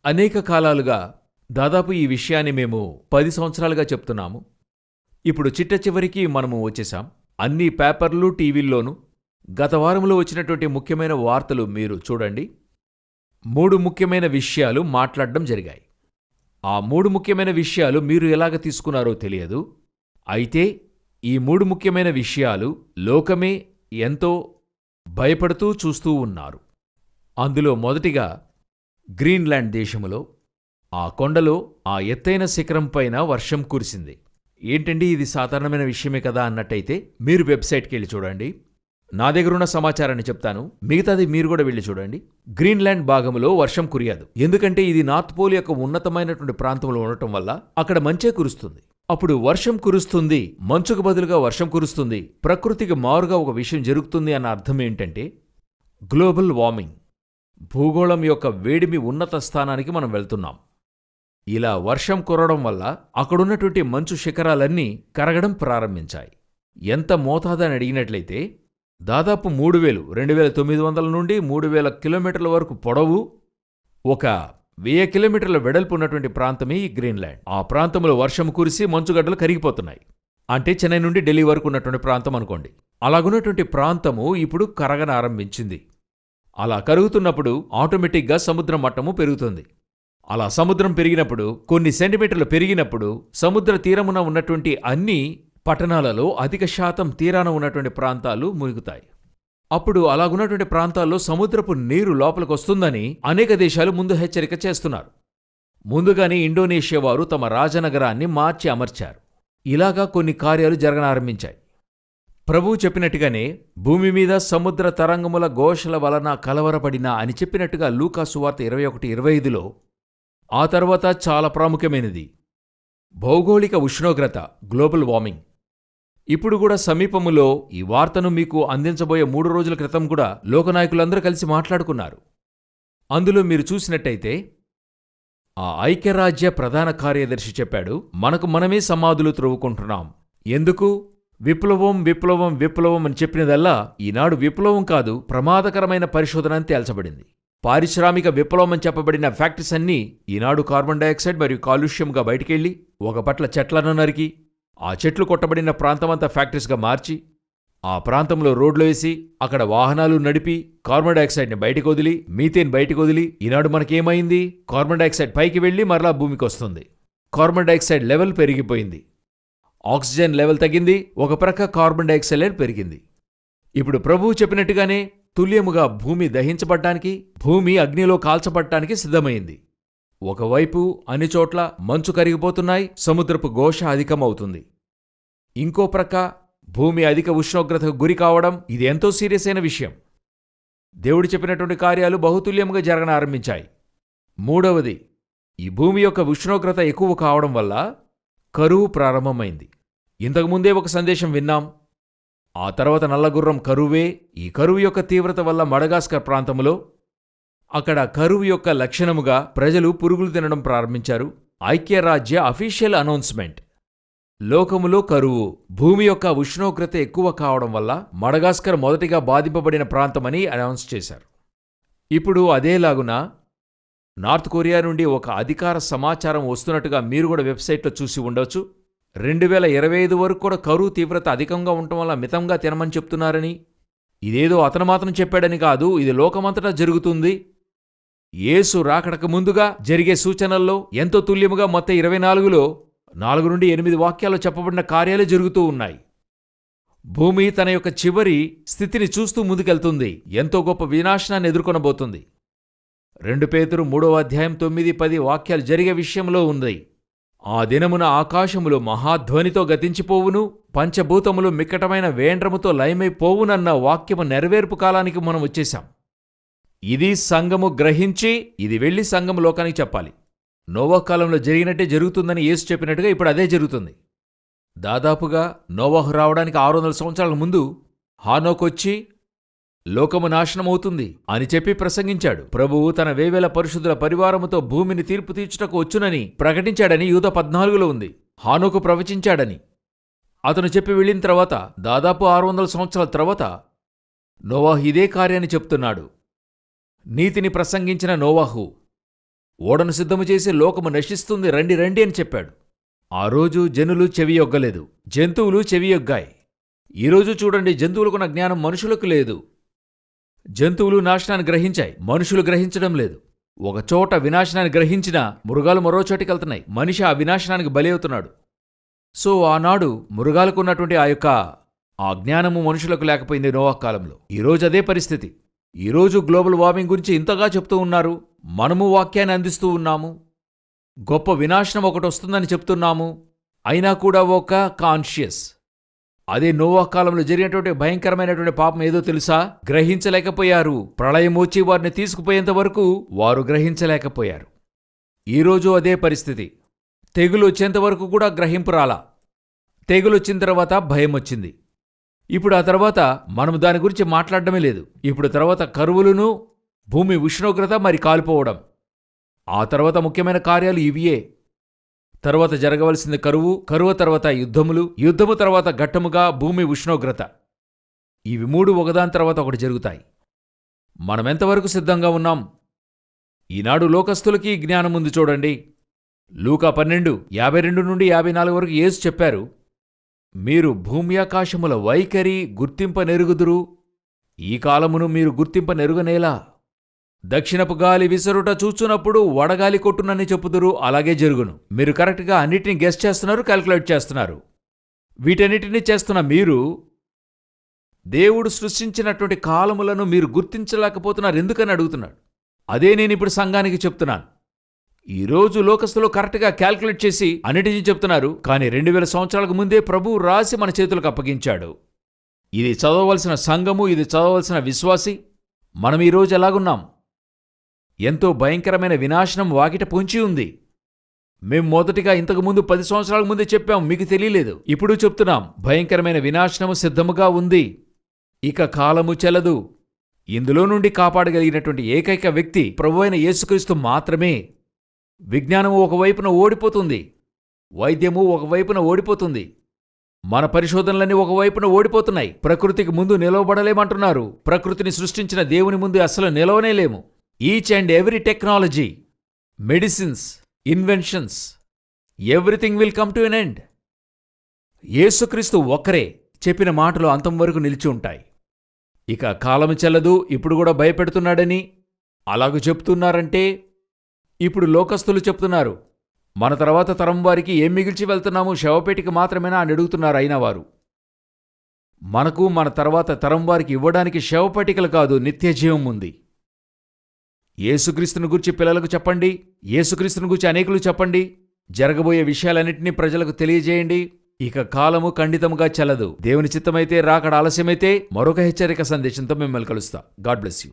అనేక కాలాలుగా దాదాపు ఈ విషయాన్ని మేము 10 సంవత్సరాలుగా చెప్తున్నాము. ఇప్పుడు చిట్ట చివరికి మనము వచ్చేశాం. అన్ని పేపర్లు, టీవీల్లోనూ గత వారంలో వచ్చినటువంటి ముఖ్యమైన వార్తలు మీరు చూడండి. 3 ముఖ్యమైన విషయాలు మాట్లాడడం జరిగాయి. ఆ 3 ముఖ్యమైన విషయాలు మీరు ఎలాగ తీసుకున్నారో తెలియదు. అయితే ఈ 3 ముఖ్యమైన విషయాలు లోకమే ఎంతో భయపడుతూ చూస్తూ ఉన్నారు. అందులో మొదటిగా గ్రీన్లాండ్ దేశములో ఆ కొండలో ఆ ఎత్తైన శిఖరం పైన వర్షం కురిసింది. ఏంటండి ఇది సాధారణమైన విషయమే కదా అన్నట్టయితే మీరు వెబ్సైట్కి వెళ్ళి చూడండి. నా దగ్గరున్న సమాచారాన్ని చెప్తాను, మిగతాది మీరు కూడా వెళ్ళి చూడండి. గ్రీన్లాండ్ భాగంలో వర్షం కురియదు. ఎందుకంటే ఇది నార్త్ పోల్ యొక్క ఉన్నతమైనటువంటి ప్రాంతంలో ఉండటం వల్ల అక్కడ మంచే కురుస్తుంది. అప్పుడు వర్షం కురుస్తుంది, మంచుకు బదులుగా వర్షం కురుస్తుంది, ప్రకృతికి మారుగా ఒక విషయం జరుగుతుంది అన్న అర్థం ఏంటంటే గ్లోబల్ వార్మింగ్, భూగోళం యొక్క వేడిమి ఉన్నత స్థానానికి మనం వెళ్తున్నాం. ఇలా వర్షం కురవడం వల్ల అక్కడున్నటువంటి మంచు శిఖరాలన్నీ కరగడం ప్రారంభించాయి. ఎంత మోతాదని అడిగినట్లయితే దాదాపు 2900 నుండి 3000 కిలోమీటర్ల వరకు పొడవు, ఒక 1000 కిలోమీటర్ల వెడల్పు ఉన్నటువంటి ప్రాంతమే ఈ గ్రీన్లాండ్. ఆ ప్రాంతంలో వర్షం కురిసి మంచుగడ్డలు కరిగిపోతున్నాయి. అంటే చెన్నై నుండి ఢిల్లీ వరకు ఉన్నటువంటి ప్రాంతం అనుకోండి. అలాగున్నటువంటి ప్రాంతము ఇప్పుడు కరగనారంభించింది. అలా కరుగుతున్నప్పుడు ఆటోమేటిక్గా సముద్ర మట్టము పెరుగుతుంది. అలా సముద్రం పెరిగినప్పుడు, కొన్ని సెంటీమీటర్లు పెరిగినప్పుడు సముద్ర తీరమున ఉన్నటువంటి అన్ని పట్టణాలలో అధిక శాతం తీరాన ఉన్నటువంటి ప్రాంతాలు మునుగుతాయి. అప్పుడు అలాగున్నటువంటి ప్రాంతాల్లో సముద్రపు నీరు లోపలికొస్తుందని అనేక దేశాలు ముందు హెచ్చరిక చేస్తున్నారు. ముందుగానే ఇండోనేషియా వారు తమ రాజనగరాన్ని మార్చి అమర్చారు. ఇలాగా కొన్ని కార్యాలు జరగనారంభించాయి. ప్రభువు చెప్పినట్టుగానే భూమి మీద సముద్ర తరంగముల ఘోషల వలన కలవరపడినా అని చెప్పినట్టుగా లూకా సువార్త 21:25లో ఆ తర్వాత చాలా ప్రాముఖ్యమైనది భౌగోళిక ఉష్ణోగ్రత, గ్లోబల్ వార్మింగ్. ఇప్పుడు కూడా సమీపములో ఈ వార్తను మీకు అందించబోయే 3 రోజుల క్రితం కూడా లోకనాయకులందరూ కలిసి మాట్లాడుకున్నారు. అందులో మీరు చూసినట్టయితే ఆ ఐక్యరాజ్య ప్రధాన కార్యదర్శి చెప్పాడు, మనకు మనమే సమాధులు త్రవ్వుకుంటున్నాం. ఎందుకు? విప్లవం విప్లవం విప్లవం అని చెప్పినదల్లా ఈనాడు విప్లవం కాదు, ప్రమాదకరమైన పరిశోధన అని తేల్చబడింది. పారిశ్రామిక విప్లవం అని చెప్పబడిన ఫ్యాక్టరీస్ అన్నీ ఈనాడు కార్బన్ డయాక్సైడ్ మరియు కాలుష్యంగా బయటికెళ్లి ఒక పట్ల చెట్లను నరికి ఆ చెట్లు కొట్టబడిన ప్రాంతమంతా ఫ్యాక్టరీస్గా మార్చి ఆ ప్రాంతంలో రోడ్లు వేసి అక్కడ వాహనాలు నడిపి కార్బన్ డయాక్సైడ్ని బయటకు వదిలి మీథేన్ బయటకు వదిలి ఈనాడు మనకేమైంది? కార్బన్ డయాక్సైడ్ పైకి వెళ్లి మరలా భూమికి వస్తుంది. కార్బన్ డయాక్సైడ్ లెవెల్ పెరిగిపోయింది, ఆక్సిజన్ లెవెల్ తగ్గింది, ఒక ప్రక్క కార్బన్ డయాక్సైడ్ లెవెల్ పెరిగింది. ఇప్పుడు ప్రభువు చెప్పినట్టుగానే తుల్యముగా భూమి దహించబడ్డానికి, భూమి అగ్నిలో కాల్చబడ్డానికి సిద్ధమైంది. ఒకవైపు అన్ని చోట్ల మంచు కరిగిపోతున్నాయి, సముద్రపు ఘోష అధికమవుతుంది. ఇంకో ప్రక్క భూమి అధిక ఉష్ణోగ్రతకు గురి కావడం, ఇది ఎంతో సీరియస్ అయిన విషయం. దేవుడు చెప్పినటువంటి కార్యాలు బహుతుల్యముగా జరగనారంభించాయి. మూడవది, ఈ భూమి యొక్క ఉష్ణోగ్రత ఎక్కువ కావడం వల్ల కరువు ప్రారంభమైంది. ఇంతకుముందే ఒక సందేశం విన్నాం. ఆ తర్వాత నల్లగుర్రం కరువే. ఈ కరువు యొక్క తీవ్రత వల్ల మడగాస్కర్ ప్రాంతంలో అక్కడ కరువు యొక్క లక్షణముగా ప్రజలు పురుగులు తినడం ప్రారంభించారు. ఐక్యరాజ్య అఫీషియల్ అనౌన్స్మెంట్, లోకములో కరువు, భూమి యొక్క ఉష్ణోగ్రత ఎక్కువ కావడం వల్ల మడగాస్కర్ మొదటిగా బాధింపబడిన ప్రాంతమని అనౌన్స్ చేశారు. ఇప్పుడు అదేలాగున నార్త్ కొరియా నుండి ఒక అధికార సమాచారం వస్తున్నట్టుగా మీరు కూడా వెబ్సైట్లో చూసి ఉండవచ్చు. 2025 వరకు కూడా కరువు తీవ్రత అధికంగా ఉండటం వల్ల మితంగా తినమని చెప్తున్నారని. ఇదేదో అతను మాత్రం చెప్పాడని కాదు, ఇది లోకమంతటా జరుగుతుంది. యేసు రాకడకు ముందుగా జరిగే సూచనల్లో ఎంతో తుల్యముగా మొత్తం 24లో 4 నుండి 8 వాక్యాలు చెప్పబడిన కార్యాలు జరుగుతూ ఉన్నాయి. భూమి తన యొక్క చివరి స్థితిని చూస్తూ ముందుకెళ్తుంది, ఎంతో గొప్ప వినాశనాన్ని ఎదుర్కొనబోతుంది. 2 పేతురు 3:9-10 వాక్యాలు జరిగే విషయంలో ఉంది. ఆ దినమున ఆకాశములు మహాధ్వనితో గతించిపోవును, పంచభూతములు మిక్కటమైన వేండ్రముతో లయమైపోవునన్న వాక్యము నెరవేర్పు కాలానికి మనం వచ్చేశాం. ఇది సంఘము గ్రహించి ఇది వెళ్లి సంఘము లోకానికి చెప్పాలి. నోవాహు కాలంలో జరిగినట్టే జరుగుతుందని యేసు చెప్పినట్టుగా ఇప్పుడు అదే జరుగుతుంది. దాదాపుగా నోవాహు రావడానికి 600 సంవత్సరాల ముందు హానోకొచ్చి లోకము నాశనమవుతుంది అని చెప్పి ప్రసంగించాడు. ప్రభువు తన 1000 పరిశుద్ధుల పరివారముతో భూమిని తీర్పు తీర్చుటకు వచ్చునని ప్రకటించాడని యూదా 14లో ఉంది. హానోకు ప్రవచించాడని అతను చెప్పి వెళ్ళిన తర్వాత దాదాపు 600 సంవత్సరాల తర్వాత నోవాహు ఇదే కార్యాన్ని చెప్తున్నాడు. నీతిని ప్రసంగించిన నోవాహు ఓడను సిద్ధము చేసి లోకము నశిస్తుంది, రండి రండి అని చెప్పాడు. ఆ రోజు జనులు చెవియొగ్గలేదు, జంతువులు చెవియొగ్గాయి. ఈరోజు చూడండి, జంతువులకున్న జ్ఞానం మనుషులకు లేదు. జంతువులు నాశనాన్ని గ్రహించాయి, మనుషులు గ్రహించడం లేదు. ఒకచోట వినాశనాన్ని గ్రహించినా మృగాలు మరో చోటికెళ్తున్నాయి. మనిషి ఆ వినాశనానికి బలి అవుతున్నాడు. సో ఆనాడు మృగాలకున్నటువంటి ఆ జ్ఞానము మనుషులకు లేకపోయింది నోవహు కాలంలో. ఈరోజు అదే పరిస్థితి. ఈరోజు గ్లోబల్ వార్మింగ్ గురించి ఇంతగా చెప్తూ ఉన్నారు, మనము వాక్యాన్ని అందిస్తూ ఉన్నాము. గొప్ప వినాశనం ఒకటి వస్తుందని చెప్తున్నాము, అయినా కూడా ఒక కాన్షియస్. అదే నోవహు కాలంలో జరిగినటువంటి భయంకరమైనటువంటి పాపం ఏదో తెలుసా? గ్రహించలేకపోయారు. ప్రళయం వచ్చి వారిని తీసుకుపోయేంత వరకు వారు గ్రహించలేకపోయారు. ఈరోజు అదే పరిస్థితి. తెగులు వచ్చేంత వరకు కూడా గ్రహింపు రాలా. తెగులొచ్చిన తర్వాత భయం వచ్చింది. ఇప్పుడు ఆ తర్వాత మనం దాని గురించి మాట్లాడడమే లేదు. ఇప్పుడు తర్వాత కరువులును, భూమి ఉష్ణోగ్రత మరి కాలిపోవడం. ఆ తర్వాత ముఖ్యమైన కార్యాలు ఇవియే. తర్వాత జరగవలసింది కరువు, కరువు తర్వాత యుద్ధములు, యుద్ధము తర్వాత ఘట్టముగా భూమి ఉష్ణోగ్రత. ఇవి మూడు ఒకదాని తర్వాత ఒకటి జరుగుతాయి. మనమెంతవరకు సిద్ధంగా ఉన్నాం? ఈనాడు లోకస్తులకి జ్ఞానం ఉంది చూడండి. లూకా 12:52-54 వరకు యేసు చెప్పారు, మీరు భూమి ఆకాశముల వైఖరి గుర్తింపనెరుగుదురు, ఈ కాలమును మీరు గుర్తింపనెరుగనేలా. దక్షిణపు గాలి విసరుట చూచున్నప్పుడు వడగాలి కొట్టునని చెప్పుదురు, అలాగే జరుగును. మీరు కరెక్ట్గా అన్నిటినీ గెస్ చేస్తున్నారు, క్యాల్కులేట్ చేస్తున్నారు. వీటన్నిటినీ చేస్తున్న మీరు దేవుడు సృష్టించినటువంటి కాలములను మీరు గుర్తించలేకపోతున్నారు ఎందుకని అడుగుతున్నాడు. అదే నేనిప్పుడు సంఘానికి చెప్తున్నాను. ఈరోజు లోకస్తులు కరెక్ట్గా క్యాల్కులేట్ చేసి అన్నిటినీ చెప్తున్నారు, కానీ 2000 సంవత్సరాలకు ముందే ప్రభువు రాసి మన చేతులకు అప్పగించాడు. ఇది చదవవలసిన సంఘము, ఇది చదవవలసిన విశ్వాసి. మనం ఈరోజు ఎలాగున్నాం? ఎంతో భయంకరమైన వినాశనం వాకిట పొంచి ఉంది. మేం మొదటిగా ఇంతకుముందు 10 సంవత్సరాల ముందే చెప్పాం, మీకు తెలియలేదు. ఇప్పుడు చెప్తున్నాం, భయంకరమైన వినాశనము సిద్ధముగా ఉంది. ఇక కాలము చెల్లదు. ఇందులో నుండి కాపాడగలిగినటువంటి ఏకైక వ్యక్తి ప్రభువైన యేసుక్రీస్తు మాత్రమే. విజ్ఞానము ఒకవైపున ఓడిపోతుంది, వైద్యము ఒకవైపున ఓడిపోతుంది, మన పరిశోధనలన్నీ ఒకవైపున ఓడిపోతున్నాయి. ప్రకృతికి ముందు నిలవబడలేమంటున్నారు. ప్రకృతిని సృష్టించిన దేవుని ముందు అస్సలు నిలవనేలేము. Each and every technology, medicines, inventions, everything will come to an end. యేసుక్రీస్తు ఒక్కరే చెప్పిన మాటలు అంతం వరకు నిలిచి ఉంటాయి. ఇక కాలము చెల్లదు, ఇప్పుడు కూడా భయపెడుతున్నాడని అలాగూ చెప్తున్నారంటే, ఇప్పుడు లోకస్తులు చెప్తున్నారు, మన తర్వాత తరం వారికి ఏం మిగిల్చి వెళ్తున్నాము, శవపేటికి మాత్రమేనా అని అడుగుతున్నారు. అయినా వారు మనకు మన తర్వాత తరం వారికి ఇవ్వడానికి శవపేటికలు కాదు, నిత్యజీవం ఉంది. యేసుక్రీస్తుని గురించి పిల్లలకు చెప్పండి, యేసుక్రీస్తుని గురించి అనేకులు చెప్పండి, జరగబోయే విషయాలన్నింటినీ ప్రజలకు తెలియజేయండి. ఇక కాలము ఖండితముగా చెల్లదు. దేవుని చిత్తమైతే, రాకడ ఆలస్యమైతే మరొక హెచ్చరిక సందేశంతో మిమ్మల్ని కలుస్తా. God bless you.